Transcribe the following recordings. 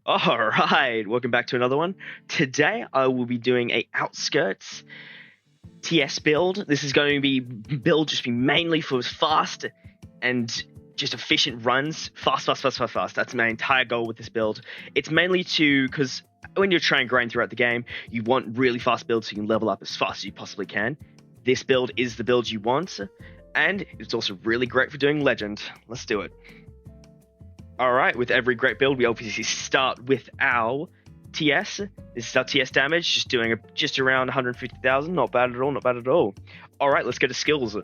Alright, welcome back to another one. Today I will be doing a outskirts TS build. This is going to be mainly for fast and just efficient runs. Fast. That's my entire goal with this build. It's mainly because when you're trying to grind throughout the game, you want really fast builds so you can level up as fast as you possibly can. This build is the build you want, and it's also really great for doing legend. Let's do it. All right, with every great build, we obviously start with our TS. This is our TS damage, just doing just around 150,000. Not bad at all. All right, let's go to skills.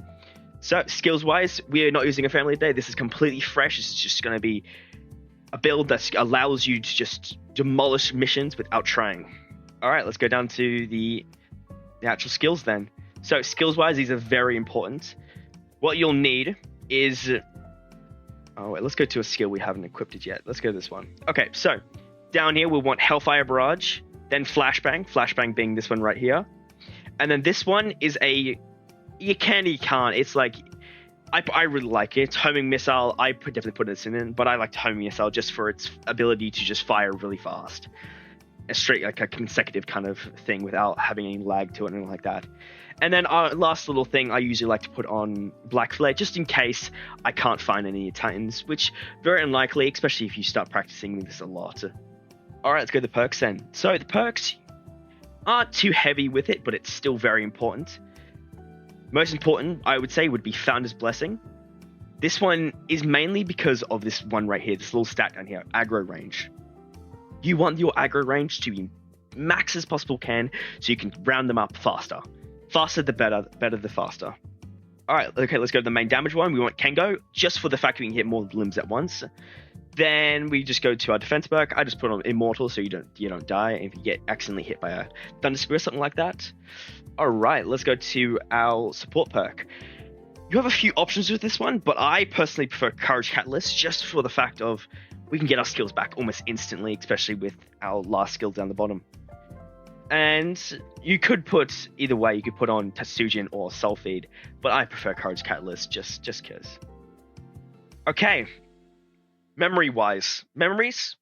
So skills-wise, we are not using a family today. This is completely fresh. This is just going to be a build that allows you to just demolish missions without trying. All right, let's go down to the actual skills then. So skills-wise, these are very important. What you'll need is... Oh, wait, let's go to a skill we haven't equipped it yet. Let's go to this one. Okay, so down here, we'll want Hellfire Barrage, then Flashbang. Flashbang being this one right here. And then this one is a... You can't. It's like... I really like it. It's Homing Missile. I definitely put this in, but I like Homing Missile just for its ability to just fire really fast. A straight, like a consecutive kind of thing without having any lag to it and anything like that. And then our last little thing, I usually like to put on Black Flare, just in case I can't find any Titans, which very unlikely, especially if you start practicing this a lot. Alright, let's go to the perks then. So the perks aren't too heavy with it, but it's still very important. Most important, I would say, would be Founder's Blessing. This one is mainly because of this one right here, this little stat down here, aggro range. You want your aggro range to be max as possible can, so you can round them up faster. Faster the better the faster. Alright, okay, let's go to the main damage one. We want Kengo, just for the fact we can hit more limbs at once. Then we just go to our defense perk. I just put on Immortal so you don't die if you get accidentally hit by a Thunder Spear or something like that. Alright, let's go to our support perk. You have a few options with this one, but I personally prefer Courage Catalyst just for the fact of we can get our skills back almost instantly, especially with our last skill down the bottom. And you could put, either way, you could put on Tetsugen or Soul Feed, but I prefer Courage Catalyst just because. Okay, memory-wise, memories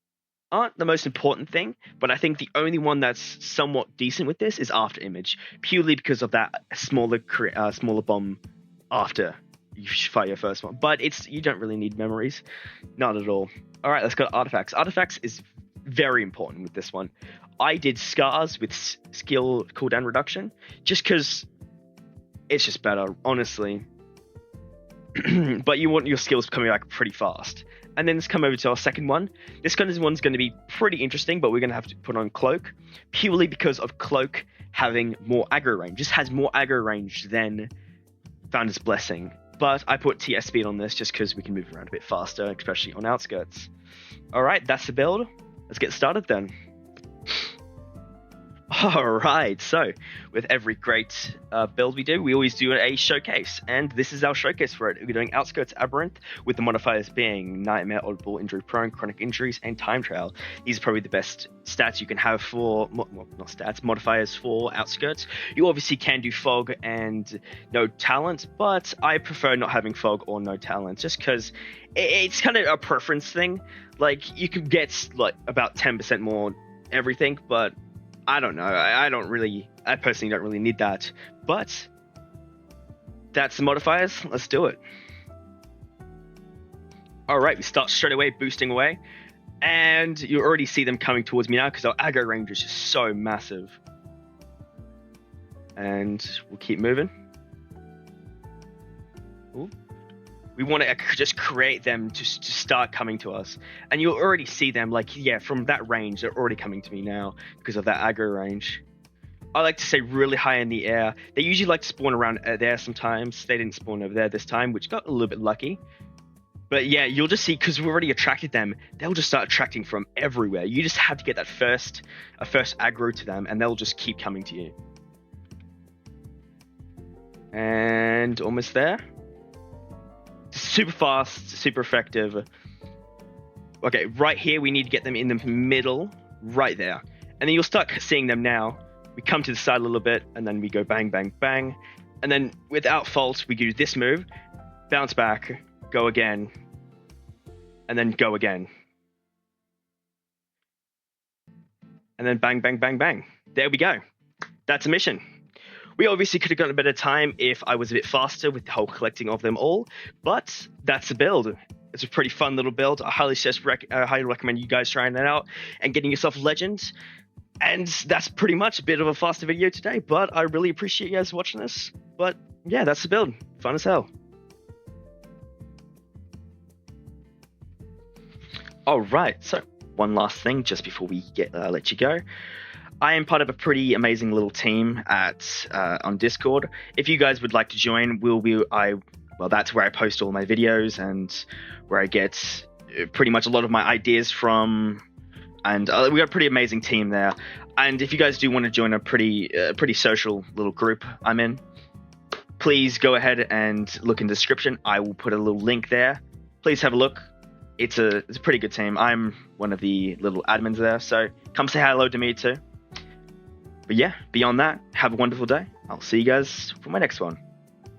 aren't the most important thing, but I think the only one that's somewhat decent with this is After Image, purely because of that smaller bomb after you fire your first one. But you don't really need memories, not at all. All right, let's go to Artifacts. Artifacts is very important with this one. I did Scars with skill cooldown reduction, just because it's just better, honestly. But you want your skills coming back pretty fast. And then let's come over to our second one. This kind of one's going to be pretty interesting, but we're going to have to put on Cloak, purely because of Cloak having more aggro range. Just has more aggro range than Founder's Blessing. But I put TS speed on this just because we can move around a bit faster, especially on outskirts. Alright, that's the build. Let's get started then. Alright, so with every great build we do, we always do a showcase, and this is our showcase for it. We're doing Outskirts Aberrant, with the modifiers being Nightmare, Audible, Injury Prone, Chronic Injuries, and Time Trial. These are probably the best stats you can have for, well, not stats, modifiers for Outskirts. You obviously can do Fog and No Talent, but I prefer not having Fog or No Talent, just because it's kind of a preference thing. Like, you can get like about 10% more everything, but I don't know. I personally don't really need that. But that's the modifiers. Let's do it. All right, we start straight away, boosting away. And you already see them coming towards me now because our aggro range is just so massive. And we'll keep moving. Ooh. We want to just create them to start coming to us. And you'll already see them, like, yeah, from that range, they're already coming to me now because of that aggro range. I like to stay really high in the air. They usually like to spawn around there sometimes. They didn't spawn over there this time, which got a little bit lucky. But yeah, you'll just see, because we've already attracted them, they'll just start attracting from everywhere. You just have to get that first aggro to them, and they'll just keep coming to you. And almost there. Super fast, super effective. Okay, right here, we need to get them in the middle, right there. And then you'll start seeing them now. We come to the side a little bit, and then we go bang, bang, bang. And then, without fault, we do this move, bounce back, go again, and then go again. and then bang, bang, bang, bang. There we go. That's a mission. We obviously could have gotten a better time if I was a bit faster with the whole collecting of them all, but that's the build. It's a pretty fun little build. I highly recommend you guys trying that out and getting yourself legends. And that's pretty much a bit of a faster video today, but I really appreciate you guys watching this. But yeah, that's the build. Fun as hell. All right, so one last thing just before we let you go. I am part of a pretty amazing little team on Discord. If you guys would like to join, that's where I post all my videos and where I get pretty much a lot of my ideas from. And we got a pretty amazing team there. And if you guys do want to join a pretty social little group I'm in, please go ahead and look in the description. I will put a little link there. Please have a look. It's a pretty good team. I'm one of the little admins there, so come say hello to me too. But yeah, beyond that, have a wonderful day. I'll see you guys for my next one.